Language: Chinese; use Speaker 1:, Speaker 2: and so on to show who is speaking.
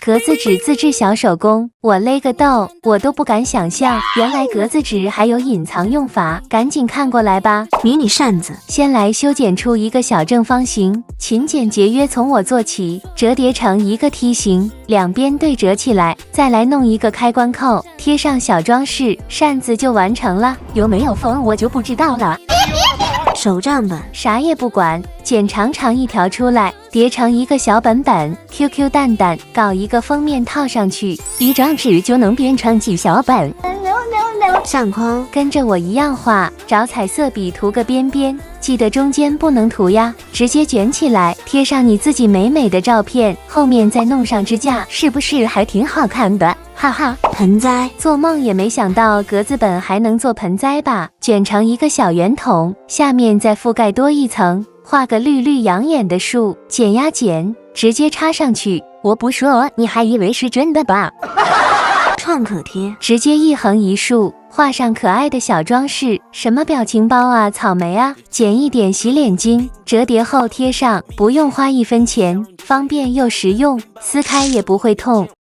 Speaker 1: 格子纸自制小手工，我勒个豆，我都不敢想象，原来格子纸还有隐藏用法，赶紧看过来吧。
Speaker 2: 迷你扇子，
Speaker 1: 先来修剪出一个小正方形，勤俭节约从我做起，折叠成一个梯形，两边对折起来，再来弄一个开关扣，贴上小装饰，扇子就完成了。有没有风我就不知道了。
Speaker 2: 手账本，
Speaker 1: 啥也不管，剪长长一条出来，叠成一个小本本 ，QQ 蛋蛋，搞一个封面套上去，一张纸就能变成几小本。
Speaker 2: 相框，
Speaker 1: 跟着我一样画，找彩色笔涂个边边，记得中间不能涂呀，直接卷起来，贴上你自己美美的照片，后面再弄上支架，是不是还挺好看的？哈哈。
Speaker 2: 盆栽，
Speaker 1: 做梦也没想到格子本还能做盆栽吧？卷成一个小圆筒，下面再覆盖多一层，画个绿绿养眼的树，剪呀剪，直接插上去。我不说，你还以为是真的吧？
Speaker 2: 创可贴，
Speaker 1: 直接一横一竖，画上可爱的小装饰，什么表情包啊、草莓啊，剪一点洗脸巾，折叠后贴上，不用花1分钱，方便又实用，撕开也不会痛。